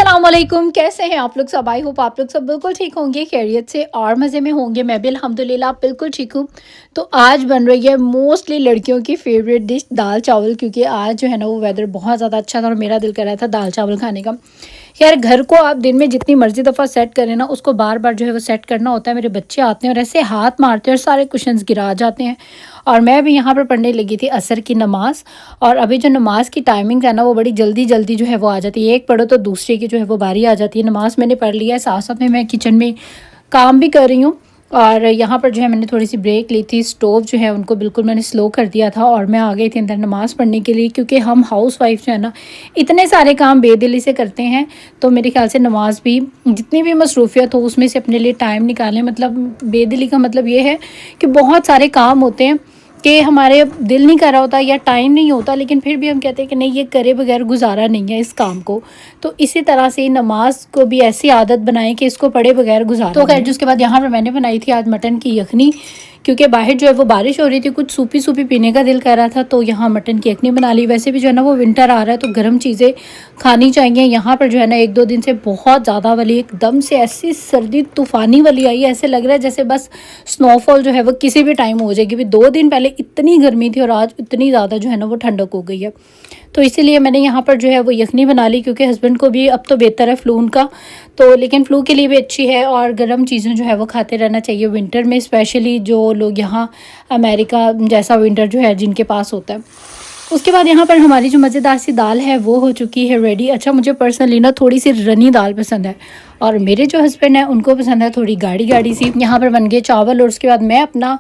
अस्सलामुअलैकुम, कैसे हैं आप लोग सब। आई होप आप लोग सब बिल्कुल ठीक होंगे, खैरियत से और मज़े में होंगे। मैं भी अल्हम्दुलिल्लाह बिल्कुल ठीक हूँ। तो आज बन रही है मोस्टली लड़कियों की फेवरेट डिश दाल चावल, क्योंकि आज जो है ना वो वेदर बहुत ज़्यादा अच्छा था और मेरा दिल कर रहा था दाल चावल खाने का। यार घर को आप दिन में जितनी मर्जी दफ़ा सेट करें ना, उसको बार बार जो है वो सेट करना होता है। मेरे बच्चे आते हैं और ऐसे हाथ मारते हैं और सारे कुशन्स गिरा जाते हैं। और मैं भी यहाँ पर पढ़ने लगी थी असर की नमाज़। और अभी जो नमाज की टाइमिंग है ना वो बड़ी जल्दी जल्दी जो है वो आ जाती है, एक पढ़ो तो दूसरे की जो है वो बारी आ जाती है। नमाज मैंने पढ़ लिया है, साथ साथ में मैं किचन में काम भी कर रही हूँ। और यहाँ पर जो है मैंने थोड़ी सी ब्रेक ली थी, स्टोव जो है उनको बिल्कुल मैंने स्लो कर दिया था और मैं आ गई थी अंदर नमाज़ पढ़ने के लिए, क्योंकि हम हाउस वाइफ जो है ना इतने सारे काम बेदिली से करते हैं। तो मेरे ख्याल से नमाज भी जितनी भी मसरूफियत हो उसमें से अपने लिए टाइम निकालें। मतलब बेदिली का मतलब ये है कि बहुत सारे काम होते हैं कि हमारे दिल नहीं कर रहा होता या टाइम नहीं होता, लेकिन फिर भी हम कहते हैं कि नहीं, ये करे बगैर गुजारा नहीं है इस काम को। तो इसी तरह से नमाज को भी ऐसी आदत बनाएं कि इसको पढ़े बगैर गुजारा। तो खैर जिसके बाद यहाँ पर मैंने बनाई थी आज मटन की यखनी, क्योंकि बाहर जो है वो बारिश हो रही थी, कुछ सूपी सूपी पीने का दिल कर रहा था, तो यहाँ मटन की यखनी बना ली। वैसे भी जो है ना वो विंटर आ रहा है तो गर्म चीज़ें खानी चाहिए। यहाँ पर जो है ना एक दो दिन से बहुत ज़्यादा वाली एकदम से ऐसी सर्दी तूफ़ानी वाली आई है, ऐसे लग रहा है जैसे बस स्नोफॉल जो है वो किसी भी टाइम हो जाएगी। भी 2 दिन पहले इतनी गर्मी थी और आज इतनी ज़्यादा जो है ना वो ठंडक हो गई है। तो इसीलिए मैंने यहाँ पर जो है वो यखनी बना ली, क्योंकि हस्बैंड को भी अब तो बेहतर है फ्लू उनका, तो लेकिन फ्लू के लिए भी अच्छी है और गर्म चीज़ें जो है वो खाते रहना चाहिए विंटर में, स्पेशली जो लोग यहाँ अमेरिका जैसा विंटर जो है जिनके पास होता है। उसके बाद यहाँ पर हमारी जो मज़ेदार सी दाल है वो हो चुकी है रेडी। अच्छा, मुझे पर्सनली ना थोड़ी सी रनी दाल पसंद है और मेरे जो हस्बैंड है उनको पसंद है थोड़ी गाढ़ी गाढ़ी सी। यहाँ पर बन गए चावल और उसके बाद मैं अपना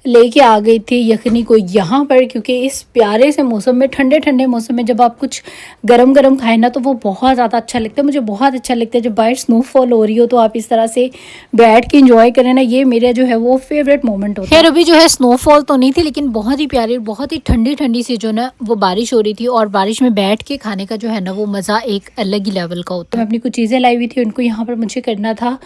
लेके आ गई थी यखनी को यहाँ पर, क्योंकि इस प्यारे से मौसम में, ठंडे ठंडे मौसम में जब आप कुछ गरम गरम खाएं ना तो वो बहुत ज़्यादा अच्छा लगता है। मुझे बहुत अच्छा लगता है जब बाहर स्नोफॉल हो रही हो तो आप इस तरह से बैठ के इंजॉय करें ना, ये मेरे जो है वो फेवरेट मोमेंट होता है। खैर अभी जो है स्नोफॉल तो नहीं थी, लेकिन बहुत ही प्यारी, बहुत ही ठंडी ठंडी सी जो ना वो बारिश हो रही थी और बारिश में बैठ के खाने का जो है ना वो मज़ा एक अलग ही लेवल का होता है। मैं अपनी कुछ चीज़ें लाई हुई थी, उनको यहाँ पर मुझे करना था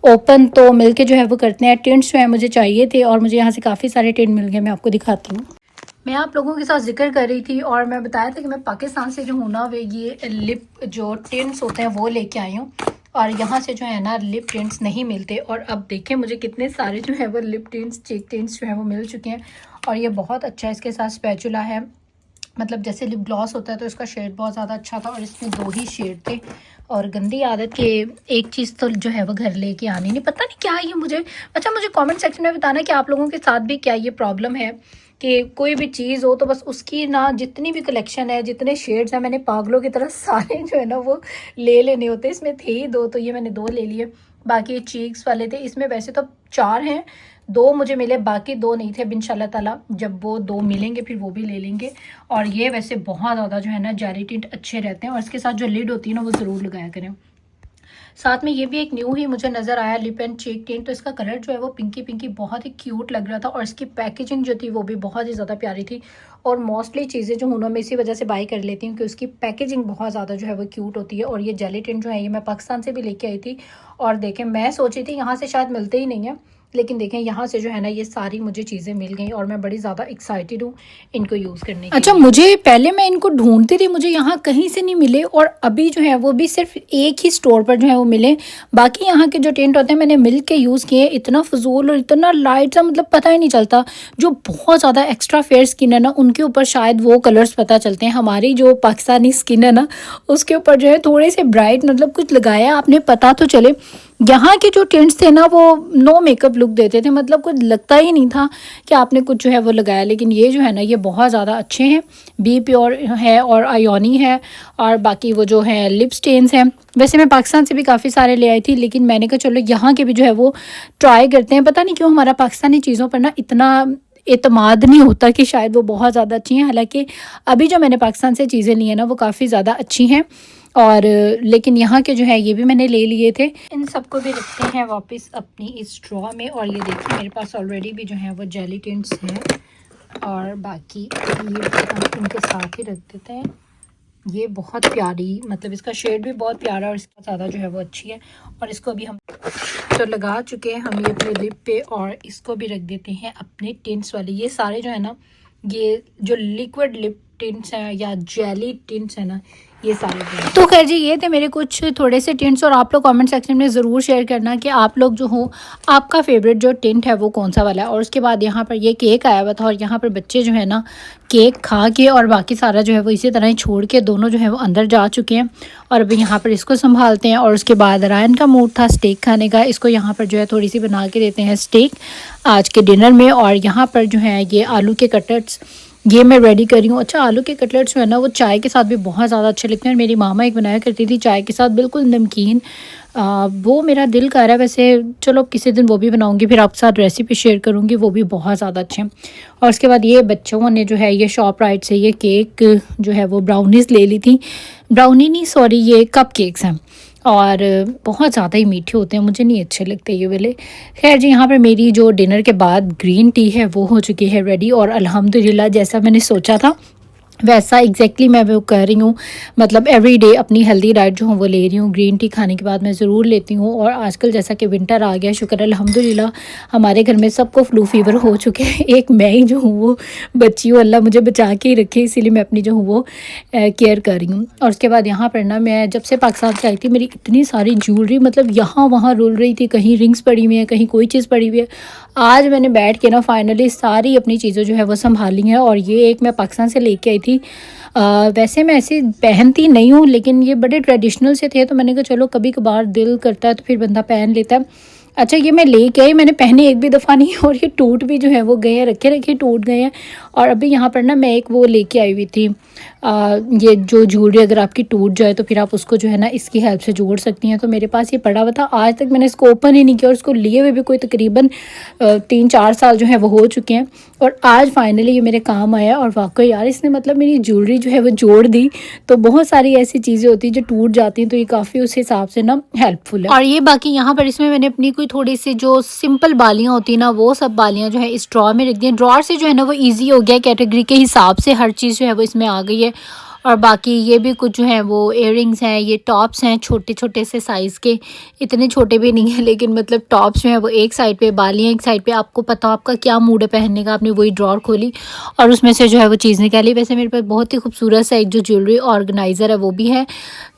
ओपन, तो मिलके जो है वो करते हैं। टेंट्स जो है मुझे चाहिए थे और मुझे यहाँ से काफ़ी सारे टेंट मिल गए, मैं आपको दिखाती हूँ। मैं आप लोगों के साथ जिक्र कर रही थी और मैं बताया था कि मैं पाकिस्तान से जो हूँ ना वे ये लिप जो टेंट्स होते हैं वो लेके आई हूँ, और यहाँ से जो है ना लिप टेंट्स नहीं मिलते। और अब देखें मुझे कितने सारे जो है वो लिप टेंट्स, चीक टेंट्स जो है वो मिल चुके हैं और ये बहुत अच्छा है। इसके साथ स्पैचुला है, मतलब जैसे लिप ग्लॉस होता है तो इसका शेड बहुत ज़्यादा अच्छा था और इसमें 2 ही शेड थे। और गंदी आदत के एक चीज़ तो जो है वो घर लेके आनी नहीं, पता नहीं क्या ये मुझे। अच्छा, मुझे कमेंट सेक्शन में बताना कि आप लोगों के साथ भी क्या ये प्रॉब्लम है कि कोई भी चीज़ हो तो बस उसकी ना जितनी भी कलेक्शन है, जितने शेड्स हैं, मैंने पागलों की तरह सारे जो है ना वो ले लेने होते। इसमें थे ही 2 तो ये मैंने 2 ले लिए। बाकी चीक्स वाले थे, इसमें वैसे तो 4 हैं, 2 मुझे मिले, बाकी 2 नहीं थे। इंशाल्लाह ताला जब वो 2 मिलेंगे फिर वो भी ले लेंगे। और ये वैसे बहुत ज़्यादा जो है ना जेली टिंट अच्छे रहते हैं और इसके साथ जो लिड होती है ना वो ज़रूर लगाया करें। साथ में ये भी एक न्यू ही मुझे नज़र आया लिप एंड चीक टिंट, तो इसका कलर जो है वो पिंकी पिंकी बहुत ही क्यूट लग रहा था और इसकी पैकेजिंग जो थी वो भी बहुत ही ज़्यादा प्यारी थी। और मोस्टली चीज़ें जो हूँ ना मैं इसी वजह से बाई कर लेती हूँ कि उसकी पैकेजिंग बहुत ज़्यादा जो है वो क्यूट होती है। और ये जेली टिंट जो है ये मैं पाकिस्तान से भी लेके आई थी और देखें मैं सोची थी यहाँ से शायद मिलते ही नहीं है, लेकिन देखें यहाँ से जो है ना ये सारी मुझे चीज़ें मिल गई और मैं बड़ी ज़्यादा एक्साइटेड हूँ इनको यूज़ करने के। अच्छा, मुझे पहले मैं इनको ढूंढती थी, मुझे यहाँ कहीं से नहीं मिले और अभी जो है वो भी सिर्फ एक ही स्टोर पर जो है वो मिले। बाकी यहाँ के जो टेंट होते हैं मैंने मिल के यूज़ किए, इतना फजूल और इतना लाइट सा, मतलब पता ही नहीं चलता। जो बहुत ज़्यादा एक्स्ट्रा फेयर स्किन है ना उनके ऊपर शायद वो कलर्स पता चलते हैं, हमारी जो पाकिस्तानी स्किन है ना उसके ऊपर जो है थोड़े से ब्राइट, मतलब कुछ लगाया आपने पता तो चले। यहाँ के जो टेंट्स थे ना वो नो मेकअप लुक देते थे, मतलब कुछ लगता ही नहीं था कि आपने कुछ जो है वो लगाया। लेकिन ये जो है ना ये बहुत ज़्यादा अच्छे हैं, बी प्योर है और आयोनी है और बाकी वो जो है लिप स्टेन्स हैं। वैसे मैं पाकिस्तान से भी काफ़ी सारे ले आई थी, लेकिन मैंने कहा चलो यहाँ के भी जो है वो ट्राई करते हैं। पता नहीं क्यों हमारा पाकिस्तानी चीज़ों पर ना इतना एतमाद नहीं होता कि शायद वो बहुत ज़्यादा अच्छी हैं। हालांकि अभी जो मैंने पाकिस्तान से चीज़ें ली हैं ना वो काफ़ी ज़्यादा अच्छी हैं और लेकिन यहाँ के जो है ये भी मैंने ले लिए थे। इन सबको भी रखते हैं वापस अपनी इस स्ट्रॉ में। और ये देखिए मेरे पास ऑलरेडी भी जो है वो जेली टिंट्स हैं और बाकी ये हम इनके साथ ही रख देते हैं। ये बहुत प्यारी, मतलब इसका शेड भी बहुत प्यारा और इसका ज़्यादा जो है वो अच्छी है। और इसको भी हम तो लगा चुके हैं हम ये अपने लिप पे और इसको भी रख देते हैं अपने टिंट्स वाले। ये सारे जो है ना ये जो लिक्विड लिप टिंट्स हैं या जेली टिंट्स हैं ना ये सारे। तो खैर जी, ये थे मेरे कुछ थोड़े से टिंट्स, और आप लोग कमेंट सेक्शन में ज़रूर शेयर करना कि आप लोग जो हो, आपका फेवरेट जो टिंट है वो कौन सा वाला है। और उसके बाद यहाँ पर ये केक आया हुआ था, और यहाँ पर बच्चे जो है ना केक खा के और बाकी सारा जो है वो इसी तरह ही छोड़ के दोनों जो है वो अंदर जा चुके हैं। और अभी यहाँ पर इसको संभालते हैं। और उसके बाद रायन का मूड था स्टेक खाने का, इसको यहाँ पर जो है थोड़ी सी बना के देते हैं स्टेक आज के डिनर में। और यहाँ पर जो है ये आलू के कटलेट्स ये मैं रेडी कर रही हूँ। अच्छा, आलू के कटलेट्स जो है ना वो चाय के साथ भी बहुत ज़्यादा अच्छे लगते हैं। और मेरी मामा एक बनाया करती थी चाय के साथ, बिल्कुल नमकीन। वो मेरा दिल कर रहा है वैसे, चलो किसी दिन वो भी बनाऊंगी, फिर आपके साथ रेसिपी शेयर करूंगी, वो भी बहुत ज़्यादा अच्छे हैं। और उसके बाद ये बच्चों ने जो है ये शॉप राइट से ये केक जो है वो ब्राउनीज़ ले ली थी, ब्राउनी नहीं सॉरी, ये कप केक्स हैं, और बहुत ज़्यादा ही मीठे होते हैं, मुझे नहीं अच्छे लगते ये वाले। खैर जी, यहाँ पर मेरी जो डिनर के बाद ग्रीन टी है वो हो चुकी है रेडी। और अल्हम्दुलिल्लाह जैसा मैंने सोचा था वैसा एग्जैक्टली मैं वो कर रही हूँ। मतलब एवरी डे अपनी हेल्दी डाइट जो हूँ वो ले रही हूँ। ग्रीन टी खाने के बाद मैं ज़रूर लेती हूँ। और आजकल जैसा कि विंटर आ गया, शुक्र अल्हम्दुलिल्लाह हमारे घर में सबको फ्लू फीवर हो चुके हैं, एक मैं ही जो हूँ वो बच्ची हूँ, अल्लाह मुझे बचा के ही रखे, इसीलिए मैं अपनी जो हूँ वो केयर कर रही हूँ। और उसके बाद यहाँ पर ना मैं जब से पाकिस्तान से आई थी मेरी इतनी सारी ज्वेलरी मतलब यहाँ वहाँ रुल रही थी, कहीं रिंग्स पड़ी हुई है, कहीं कोई चीज़ पड़ी हुई है। आज मैंने बैठ के ना फाइनली सारी अपनी चीज़ें जो है वो संभाली हैं। और ये एक मैं पाकिस्तान से लेके आई थी। वैसे मैं ऐसे पहनती नहीं हूँ, लेकिन ये बड़े ट्रेडिशनल से थे, तो मैंने कहा चलो कभी कभार दिल करता है तो फिर बंदा पहन लेता है। अच्छा, ये मैं लेके आई, मैंने पहने एक भी दफ़ा नहीं, और ये टूट भी जो है वो गए हैं, रखे रखे टूट गए हैं। और अभी यहाँ पर ना मैं एक वो लेके आई हुई थी, ये जो ज्वेलरी अगर आपकी टूट जाए तो फिर आप उसको जो है ना इसकी हेल्प से जोड़ सकती हैं। तो मेरे पास ये पड़ा हुआ था, आज तक मैंने इसको ओपन ही नहीं किया, और इसको लिए हुए भी कोई तकरीबन 3-4 साल जो है वो हो चुके हैं। और आज फाइनली ये मेरे काम आया। और वाकई यार इसने मतलब मेरी ज्वेलरी जो है वो जोड़ दी। तो बहुत सारी ऐसी चीज़ें होती हैं जो टूट जाती हैं, तो ये काफ़ी उस हिसाब से ना हेल्पफुल है। और ये बाकी यहाँ पर इसमें मैंने अपनी कोई थोड़ी सी जो सिंपल बालियाँ होती हैं ना, वो सब बालियाँ जो है इस ड्रॉर में रख दी हैं। ड्रॉर से जो है ना वो ईजी हो गया, कैटेगरी के हिसाब से हर चीज़ जो है वो इसमें आ गई है। और बाकी ये भी कुछ जो है वो इयररिंग्स हैं, ये टॉप्स हैं छोटे छोटे से साइज़ के, इतने छोटे भी नहीं है, लेकिन मतलब टॉप्स जो है वो एक साइड पे, बालियाँ एक साइड पे। आपको पता हो आपका क्या मूड है पहनने का, आपने वही ड्रॉर खोली और उसमें से जो है वो चीज़ निकाली। वैसे मेरे पास बहुत ही खूबसूरत सा एक जो ज्वेलरी ऑर्गेनाइज़र है वो भी है,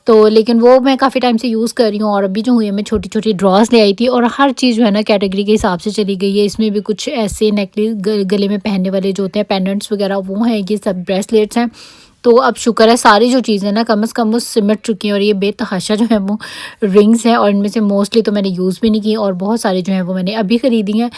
तो लेकिन वो मैं काफ़ी टाइम से यूज़ कर रही हूँ। और अभी जो हुई है मैं छोटी छोटी ड्रॉस ले आई थी, और हर चीज़ जो है ना कैटेगरी के हिसाब से चली गई है। इसमें भी कुछ ऐसे नेकलेस गले में पहनने वाले जो होते हैं पेंडेंट्स वगैरह वो हैं, ये सब ब्रेसलेट्स हैं। तो अब शुक्र है सारी जो चीज़ें ना कम से कम वो सिमट चुकी हैं। और ये बेतहाशा जो है वो रिंग्स हैं, और इनमें से मोस्टली तो मैंने यूज़ भी नहीं की, और बहुत सारे जो हैं वो मैंने अभी ख़रीदी हैं।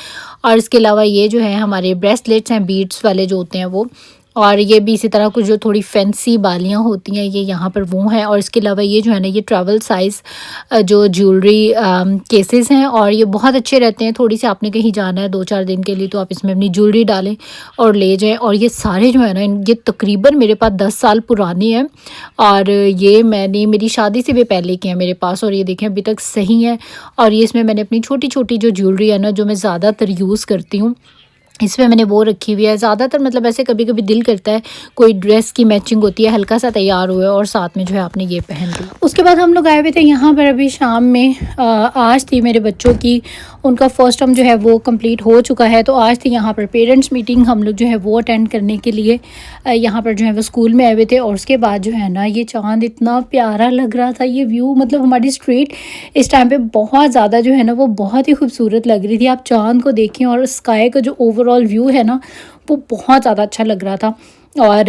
और इसके अलावा ये जो है हमारे ब्रेसलेट्स हैं बीड्स वाले जो होते हैं वो, और ये भी इसी तरह कुछ जो थोड़ी फैंसी बालियाँ होती हैं ये यहाँ पर वो हैं। और इसके अलावा ये जो है ना ये ट्रैवल साइज़ जो ज्वेलरी केसेस हैं, और ये बहुत अच्छे रहते हैं। थोड़ी सी आपने कहीं जाना है 2-4 दिन के लिए तो आप इसमें अपनी ज्वेलरी डालें और ले जाएं। और ये सारे जो है ना ये तकरीबन मेरे पास 10 साल पुराने हैं, और ये मैंने मेरी शादी से भी पहले के हैं मेरे पास, और ये देखें अभी तक सही है। और ये इसमें मैंने अपनी छोटी छोटी जो ज्वेलरी है ना जो मैं ज़्यादातर यूज़ करती हूँ इसमें मैंने वो रखी हुई है ज़्यादातर। मतलब ऐसे कभी कभी दिल करता है कोई ड्रेस की मैचिंग होती है, हल्का सा तैयार हुआ और साथ में जो है आपने ये पहन ली। उसके बाद हम लोग आए हुए थे यहाँ पर अभी शाम में। आज थी मेरे बच्चों की, उनका फर्स्ट टर्म जो है वो कंप्लीट हो चुका है, तो आज थी यहाँ पर पेरेंट्स मीटिंग, हम लोग जो है वो अटेंड करने के लिए यहाँ पर जो है वो स्कूल में आए हुए थे। और उसके बाद जो है ना ये चाँद इतना प्यारा लग रहा था, ये व्यू मतलब हमारी स्ट्रीट इस टाइम पे बहुत ज़्यादा जो है ना वो बहुत ही खूबसूरत लग रही थी। आप चाँद को देखें और स्काई का जो ओवरऑल व्यू है ना वो बहुत ज़्यादा अच्छा लग रहा था। और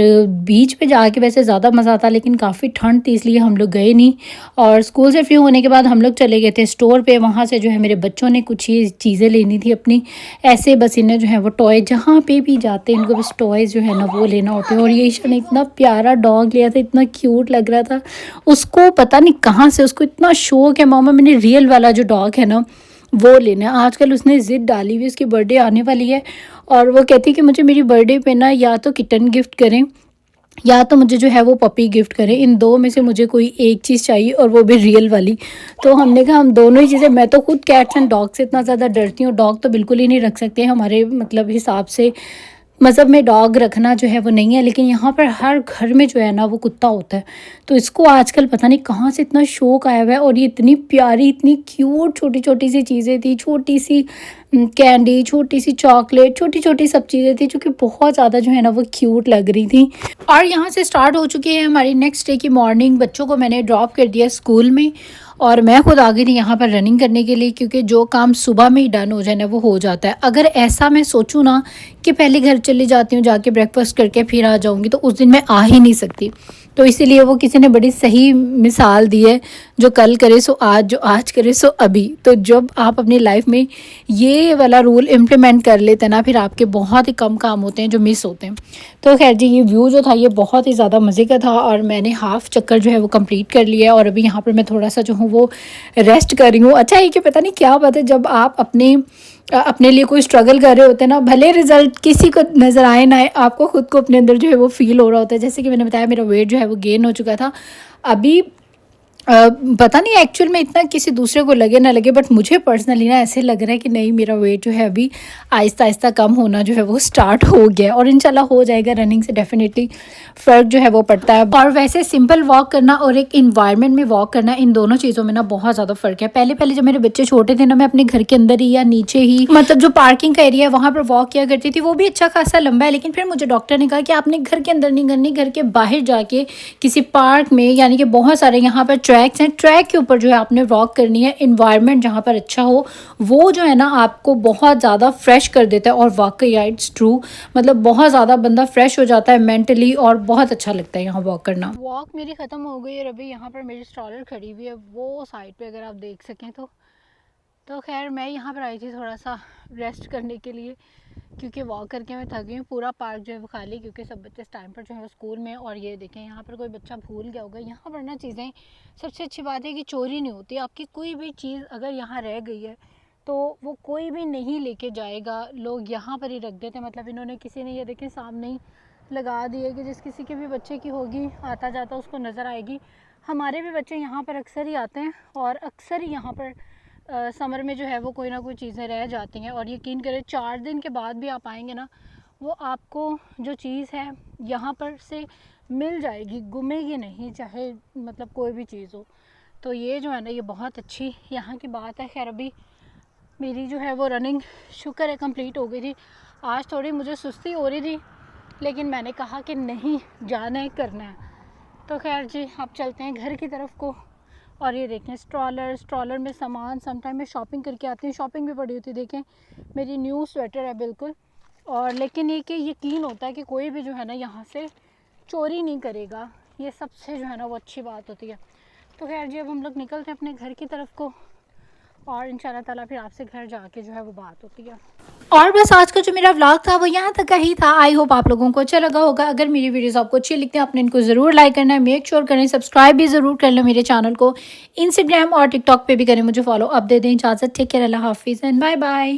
बीच पे जाके वैसे ज़्यादा मज़ा आता, लेकिन काफ़ी ठंड थी इसलिए हम लोग गए नहीं। और स्कूल से फ्री होने के बाद हम लोग चले गए थे स्टोर पे, वहाँ से जो है मेरे बच्चों ने कुछ ही चीज़ें लेनी थी अपनी, ऐसे बस इन्हें जो है वो टॉय जहाँ पे भी जाते हैं इनको बस टॉयज़ जो है ना वो लेना होते हैं। और ये ईशा ने इतना प्यारा डॉग लिया था, इतना क्यूट लग रहा था। उसको पता नहीं कहाँ से उसको इतना शौक है, मामा मैंने रियल वाला जो डॉग है ना वो लेना है। आजकल उसने ज़िद डाली हुई, उसकी बर्थडे आने वाली है और वो कहती है कि मुझे मेरी बर्थडे पे ना या तो किटन गिफ्ट करें या तो मुझे जो है वो पपी गिफ्ट करें, इन दो में से मुझे कोई एक चीज़ चाहिए और वो भी रियल वाली। तो हमने कहा हम दोनों ही चीज़ें, मैं तो खुद कैट्स एंड डॉग से इतना ज़्यादा डरती हूँ, डॉग तो बिल्कुल ही नहीं रख सकते हमारे मतलब हिसाब से, मज़हब में डॉग रखना जो है वो नहीं है, लेकिन यहाँ पर हर घर में जो है ना वो कुत्ता होता है। तो इसको आजकल पता नहीं कहाँ से इतना शौक आया हुआ है, और ये इतनी प्यारी, इतनी क्यूट छोटी-छोटी सी चीज़ें थी, छोटी सी कैंडी, छोटी सी चॉकलेट, छोटी-छोटी सब चीज़ें थी जो कि बहुत ज़्यादा जो है ना वो क्यूट लग रही थी। और यहाँ से स्टार्ट हो चुकी है हमारी नेक्स्ट डे की मॉर्निंग। बच्चों को मैंने ड्रॉप कर दिया स्कूल में, और मैं खुद आ गई थी यहाँ पर रनिंग करने के लिए, क्योंकि जो काम सुबह में ही डन हो जाए ना वो हो जाता है। अगर ऐसा मैं सोचूँ ना कि पहले घर चली जाती हूँ, जाके ब्रेकफास्ट करके फिर आ जाऊँगी, तो उस दिन मैं आ ही नहीं सकती। तो इसीलिए वो किसी ने बड़ी सही मिसाल दी है, जो कल करे सो आज, जो आज करे सो अभी। तो जब आप अपनी लाइफ में ये वाला रूल इम्प्लीमेंट कर लेते हैं ना, फिर आपके बहुत ही कम काम होते हैं जो मिस होते हैं। तो खैर जी, ये व्यू जो था ये बहुत ही ज़्यादा मज़े का था, और मैंने हाफ़ चक्कर जो है वो कंप्लीट कर लिया है, और अभी यहाँ पर मैं थोड़ा सा जो हूँ वो रेस्ट कर रही हूँ। अच्छा है कि पता नहीं क्या बात है, जब आप अपने लिए कोई स्ट्रगल कर रहे होते हैं ना, भले रिजल्ट किसी को नज़र आए ना आए, आपको खुद को अपने अंदर जो है वो फील हो रहा होता है। जैसे कि मैंने बताया, मेरा वेट जो है वो गेन हो चुका था अभी। पता नहीं एक्चुअल में इतना किसी दूसरे को लगे ना लगे, बट मुझे पर्सनली ना ऐसे लग रहा है कि नहीं, मेरा वेट जो है अभी आहिस्ता आहिस्ता कम होना जो है वो स्टार्ट हो गया, और इंशाल्लाह हो जाएगा। रनिंग से डेफिनेटली फ़र्क जो है वो पड़ता है। और वैसे सिंपल वॉक करना और एक इन्वायरमेंट में वॉक करना, इन दोनों चीज़ों में ना बहुत ज़्यादा फ़र्क है। पहले पहले जब मेरे बच्चे छोटे थे ना, मैं अपने घर के अंदर ही या नीचे ही, मतलब जो पार्किंग का एरिया है वहाँ पर वॉक किया करती थी। वो भी अच्छा खासा लंबा है, लेकिन फिर मुझे डॉक्टर ने कहा कि आपने घर के अंदर नहीं करनी, घर के बाहर जाके किसी पार्क में, यानी कि बहुत सारे यहाँ पर ट्रैक्स हैं, ट्रैक के ऊपर जो है आपने वॉक करनी है। इन्वायरमेंट जहाँ पर अच्छा हो, वो जो है ना आपको बहुत ज़्यादा फ्रेश कर देता है। और वाकई इट्स ट्रू, मतलब बहुत ज़्यादा बंदा फ्रेश हो जाता है मेंटली, और बहुत अच्छा लगता है यहाँ वॉक करना। वॉक मेरी ख़त्म हो गई है अभी। यहाँ पर मेरी स्ट्रॉलर खड़ी हुई है वो साइड पे, अगर आप देख सकें तो खैर मैं यहाँ पर आई थी थोड़ा सा रेस्ट करने के लिए, क्योंकि वॉक करके मैं थक गई हूँ। पूरा पार्क जो है वो खाली, क्योंकि सब बच्चे इस टाइम पर जो है वो स्कूल में। और ये देखें, यहाँ पर कोई बच्चा भूल गया होगा। यहाँ पर ना चीज़ें, सबसे अच्छी बात है कि चोरी नहीं होती। आपकी कोई भी चीज़ अगर यहाँ रह गई है तो वो कोई भी नहीं लेके जाएगा, लोग यहाँ पर ही रख देते हैं। मतलब इन्होंने, किसी ने ये देखें सामने ही लगा दी है कि जिस किसी के भी बच्चे की होगी आता जाता उसको नज़र आएगी। हमारे भी बच्चे यहाँ पर अक्सर ही आते हैं, और अक्सर ही यहाँ पर समर में जो है वो कोई ना कोई चीज़ें रह जाती हैं। और यकीन करें, 4 दिन के बाद भी आप आएंगे ना, वो आपको जो चीज़ है यहाँ पर से मिल जाएगी, गुमेगी नहीं, चाहे मतलब कोई भी चीज़ हो। तो ये जो है ना, ये बहुत अच्छी यहाँ की बात है। खैर अभी मेरी जो है वो रनिंग शुक्र है कंप्लीट हो गई थी। आज थोड़ी मुझे सुस्ती हो रही थी, लेकिन मैंने कहा कि नहीं, जाना है, करना है। तो खैर जी, अब चलते हैं घर की तरफ को। और ये देखें स्ट्रॉलर में सामान, समटाइम मैं शॉपिंग करके आती हूँ, शॉपिंग भी पड़ी होती है। देखें मेरी न्यू स्वेटर है बिल्कुल। और लेकिन ये कि यकीन होता है कि कोई भी जो है ना यहाँ से चोरी नहीं करेगा, ये सबसे जो है ना वो अच्छी बात होती है। तो खैर जी, अब हम लोग निकलते हैं अपने घर की तरफ को, और इंशाल्लाह ताला फिर आपसे घर जाके जो है वो बात होती है। और बस आज का जो मेरा व्लॉग था वो यहाँ तक का ही था। आई होप आप लोगों को अच्छा लगा होगा। अगर मेरी वीडियोस आपको अच्छी लगती हैं, आपने इनको ज़रूर लाइक करना है, मेक श्योर करें सब्सक्राइब भी ज़रूर कर लो मेरे चैनल को। इंस्टाग्राम और टिकटॉक पे भी करें मुझे फॉलो। अब दे दें इजाज़त। टेक केयर, अल्लाह हाफिज़ एंड बाय बाय।